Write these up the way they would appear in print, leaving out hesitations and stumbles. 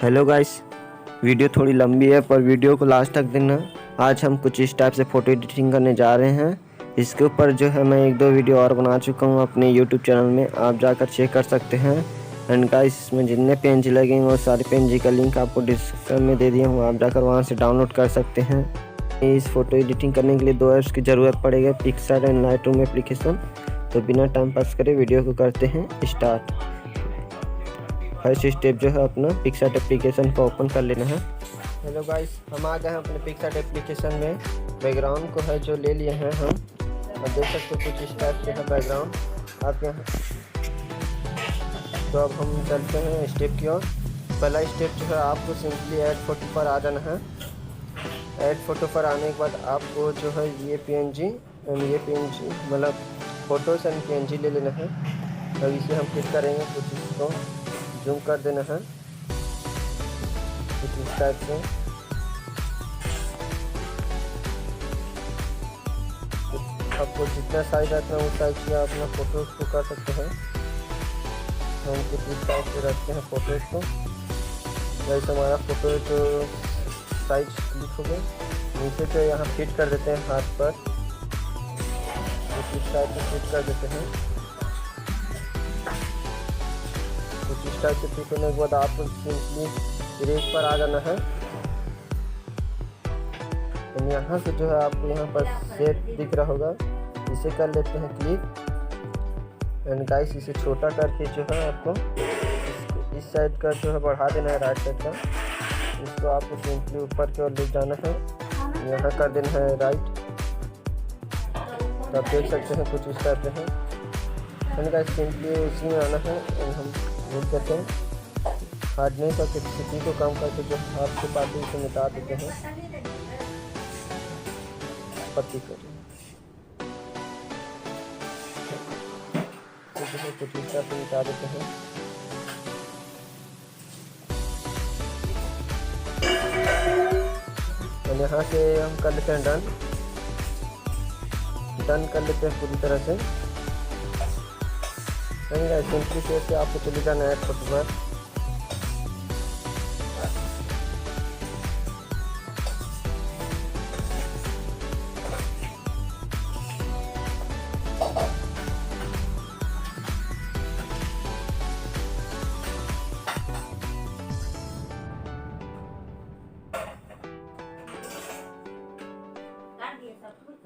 Hello guys, video थोड़ी लंबी है पर वीडियो को लास्ट तक देना। आज हम कुछ इस टाइप से फ़ोटो एडिटिंग करने जा रहे हैं। इसके ऊपर जो है मैं 1-2 वीडियो और बना चुका हूँ अपने यूट्यूब चैनल में, आप जाकर चेक कर सकते हैं। एंड गाइस, इसमें जितने पेज लगेंगे वो सारे पेज का लिंक आपको डिस्क्रिप्शन में दे दिया हूँ, आप जाकर वहाँ से डाउनलोड कर सकते हैं। इस फ़ोटो एडिटिंग करने के लिए 2 ऐप्स की ज़रूरत पड़ेगी, पिक्सआर्ट एंड लाइटरूम एप्लीकेशन। तो बिना टाइम पास करे वीडियो को करते हैं स्टार्ट। फर्स्ट स्टेप जो है अपना पिक्सआर्ट एप्लीकेशन को ओपन कर लेना है। हेलो गाइस, हम आ गए हैं अपने पिक्सआर्ट एप्लीकेशन में। बैकग्राउंड को है जो ले लिए हैं हम, और देख सकते हो कुछ इस टाइप से है बैकग्राउंड आप यहाँ। तो अब हम चलते हैं स्टेप की ओर। पहला स्टेप जो है आपको सिंपली ऐड फोटो पर आ जाना है। ऐड फोटो पर आने के बाद आपको जो है ये पीएनजी मतलब फ़ोटोस एंड पीएनजी ले लेना है। अब इसे हम क्लिक करेंगे, कुछ इसको जूम कर देना है कुछ इस टाइप से। आपको जितना साइज आता है उस साइज से आप अपना फ़ोटोज़ को कर सकते हैं। हम कुछ इस टाइप से रखते हैं फ़ोटोज़ को। जैसे हमारा फ़ोटो जो साइज क्लिक हो गया, नीचे जो यहाँ फिट कर देते हैं हाथ पर, कुछ इस टाइप से फिट कर देते हैं। कुछ इस टाइप से फिट होने के बाद आपको सिंपली इरेज पर आ जाना है। तो यहाँ से जो है आपको यहाँ पर सेट दिख रहा होगा, इसे कर लेते हैं क्लिक। एंड गाइस, इसे छोटा करके जो है आपको इस साइड का जो है बढ़ा देना है, राइट साइड का। इसको आपको सिंपली ऊपर की ओर ले जाना है, यहाँ कर देना है राइट। तो आप देख सकते हैं कुछ इस टाइप से है। एंड गाइस, सिंपली उसी में आना है। एंड हम यूज करते हैं हार्डनेस और कैपेसिटी को कम करके जो हाथ के पार्टी से मिटा देते हैं। पत्ती को कुछ इस तरह से मिटा देते हैं। और यहाँ से हम कर लेते हैं डन कर लेते हैं पूरी तरह से। सिंपली से आपको चले जाना है फोटो पर।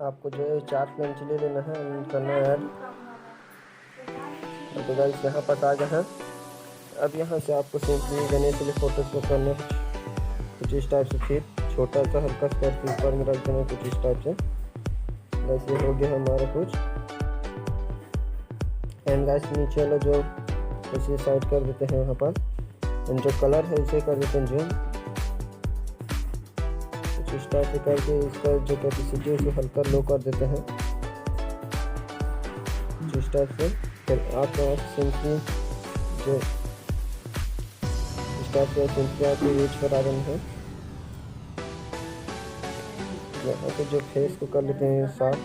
आपको जो है 4 पेंसिल ले लेना है, करना है ऐड। तो गाइस, यहाँ पर आ गए हैं। अब यहाँ से आपको सिंपली गणेश वाले फोटोज को करना कुछ इस टाइप से, फिर छोटा सा हल्का सा करके ऊपर में रख देना कुछ इस टाइप से। वैसे हो गया हमारा कुछ। एंड गाइस, नीचे वाला जो इसे साइड कर देते हैं यहाँ पर। एंड जो कलर है इसे कर देते हैं जूम कुछ इस टाइप से करके। इसका जो कैपेसिटी है उसे हल्का लो कर देते हैं इस टाइप से। फिर आप सिंपली जो इस टाइप से सिंपली आपको यूज पर आ जाना है। यहाँ पे जो फेस को कर लेते हैं साफ,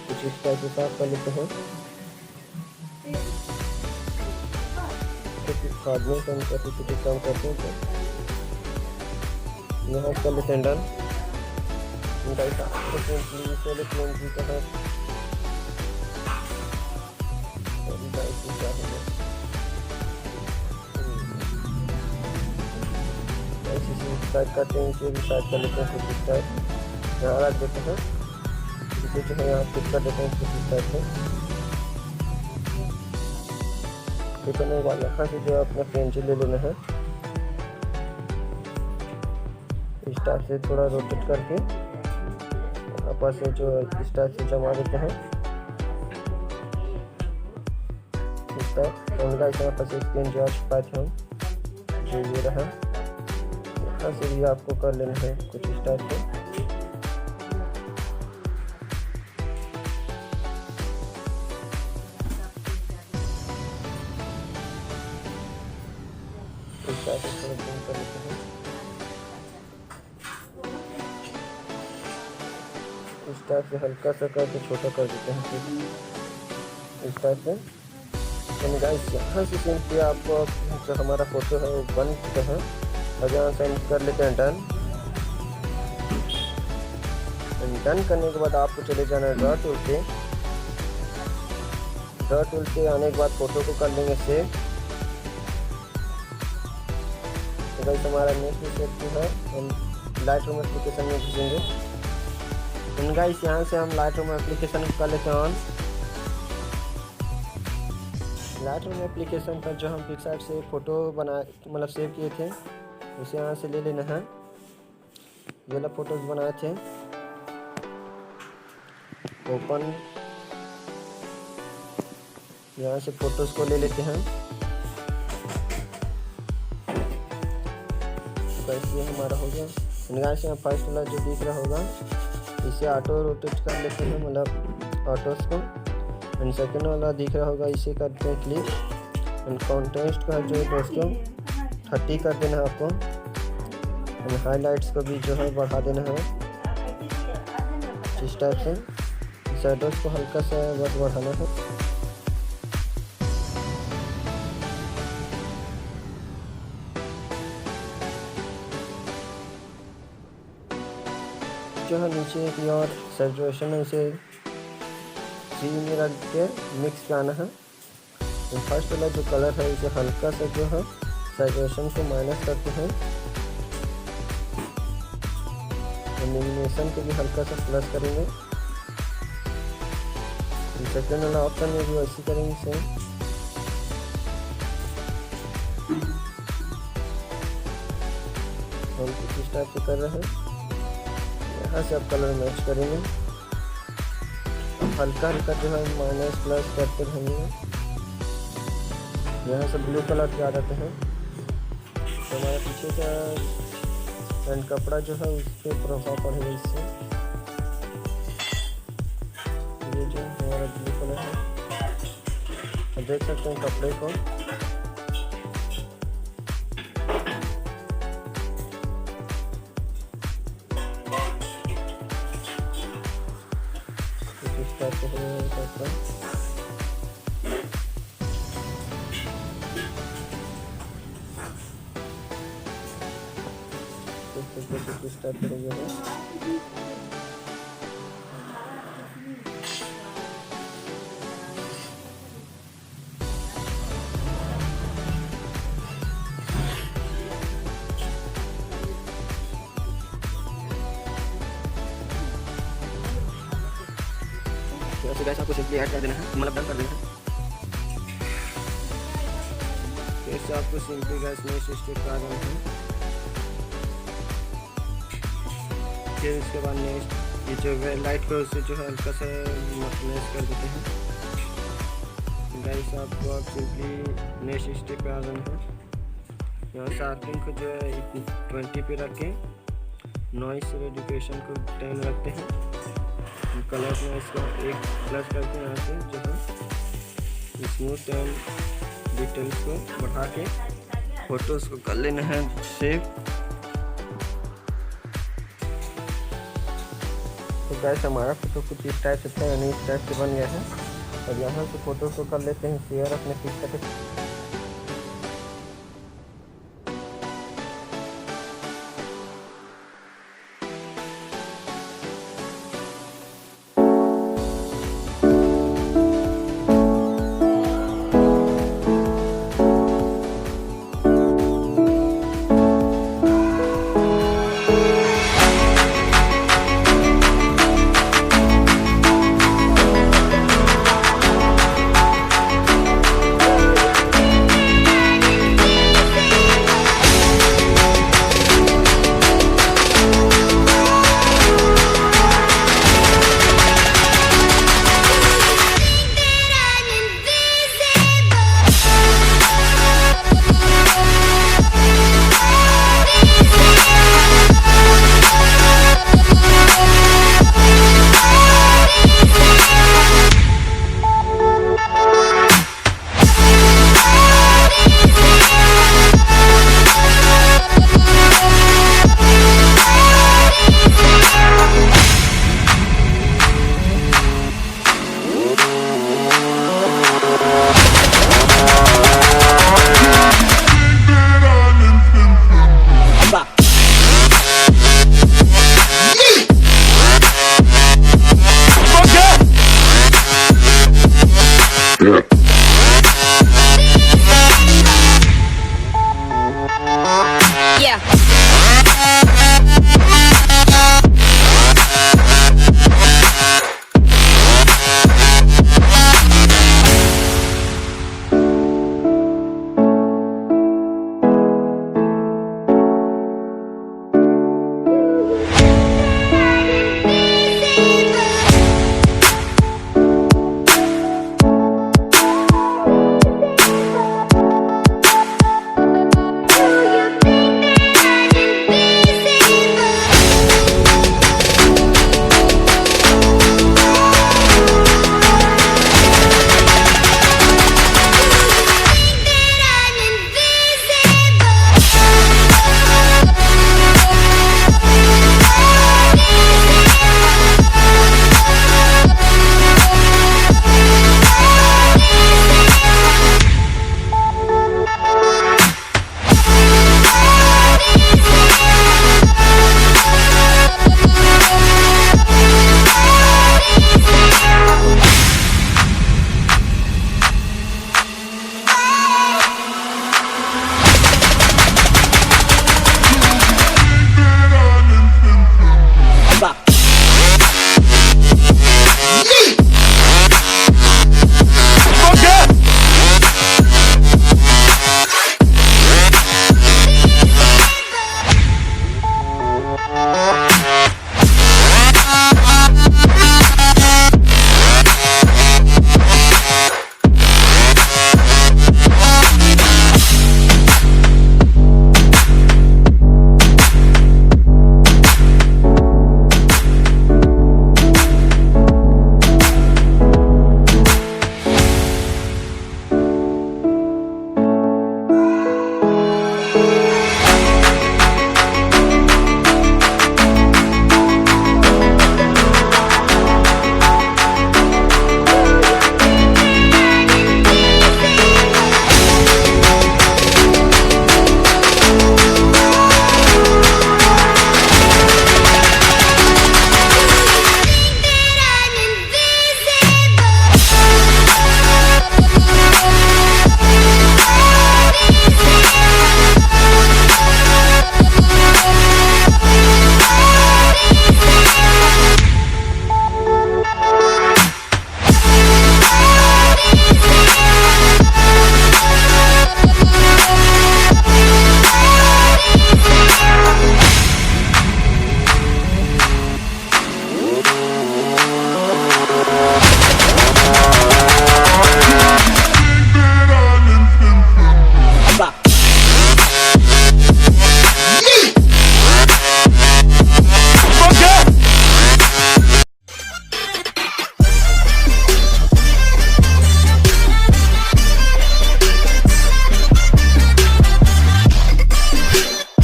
कुछ इस टाइप से साफ कर लेते हैं। हार्डनेस एंड कैपेसिटी कम करते हैं। तो यहाँ कर लेते हैं डन। साइड करते हैं, इसे भी साइड कर लेते हैं कुछ इस टाइप। यहाँ रख देते हैं, इसे जो है यहाँ फिट कर देते हैं कुछ इस टाइप से। फिट करने के बाद यहाँ से जो है अपना पेंसिल ले लेना है, इस टाइप से थोड़ा रोटेट करके आपस से जो इस टाइप से जमा देते हैं इस टाइप। उनका इस यहाँ पर एक पेन जो पाए थे हम, जो ये रहा, यहाँ से भी आपको कर लेना है कुछ इस टाइप से। इस टाइप से थोड़ा जूम कर लेते हैं, इस टाइप से हल्का सा करके छोटा कर देते हैं इस टाइप से। एंड गाइस यहाँ से सिंपली आपको जो हमारा फोटो है वो बन चुका है। अब यहाँ से हम कर लेते हैं डन। डन करने के बाद आपको चले जाना है ड्रॉ टूल पे। ड्रॉ टूल पे आने के बाद फोटो को कर लेंगे सेव। तो गाइस हमारा नेक्स्ट स्टेप है हम लाइटरूम एप्लीकेशन में घुसेंगे। एंड गाइस यहाँ से हम लाइटरूम एप्लीकेशन को कर लेते हैं ऑन। लाइटरूम एप्लीकेशन पर जो हम पिक्सआर्ट से फ़ोटो मतलब सेव किए थे उसे यहाँ से ले लेना है। ये वाला फ़ोटोज़ बनाए थे, ओपन, यहाँ से फ़ोटोज़ को ले लेते हैं। तो ये हमारा हो गया। यहाँ से फर्स्ट वाला जो दिख रहा होगा इसे ऑटो रोटेट कर लेते हैं, मतलब ऑटोस को। एंड सेकेंड वाला दिख रहा होगा इसे करते हैं क्लिक। एंड कॉन्ट्रास्ट का जो है दोस्तों 30 कर देना है आपको। एंड हाईलाइट्स को भी जो है बढ़ा देना है इस टाइप से। शैडोज को हल्का सा बस बढ़ाना है। जो है नीचे की और सैचुरेशन है इसे 3 में रख के मिक्स करना है। तो फर्स्ट वाला जो कलर है इसे हल्का सा जो है सैचुरेशन को माइनस करते हैं। एनिमेशन को भी हल्का सा प्लस करेंगे। सेकेंड वाला ऑप्शन में भी वैसे करेंगे सेम। हम कुछ इस टाइप से कर रहे हैं। यहाँ से आप कलर मैच करेंगे, हल्का हल्का जो है माइनस प्लस करते रहेंगे। यहाँ से ब्लू कलर के आ जाते हैं। तो हमारा पीछे का एंड कपड़ा जो है उस पर प्रभाव पड़ेगा इससे। ये जो हमारा ब्लू कलर है आप देख सकते हैं कपड़े को। इस टाइप से कपड़ा इस टाइप करेंगे। वैसे गाइस आपको सिंपली ऐड कर देना है, मतलब डन कर देना है। इससे आपको सिंपली गाइस नेक्स्ट स्टेप पे आ जाना है। फिर इसके बाद नेक्स्ट ये जो लाइट को उसे जो है हल्का सा मैच कर देते हैं। गाइस आपको आप सिंपली नेक्स्ट स्टेप पे आ जाना है। यहाँ शार्पिंग को जो है 20 पे रख के नॉइस रेडिकेशन को 10 रखते हैं। कलर में इसको 1 प्लस करके यहाँ से जो है स्मूथ एंड डिटेल्स को बढ़ा के फोटोज़ को कर लेना है सेव। तो गाइस हमारा फोटो कुछ इस टाइप से था, यानी इस टाइप से बन गया है। अब यहाँ से फोटो को कर लेते हैं शेयर अपने पिक्चर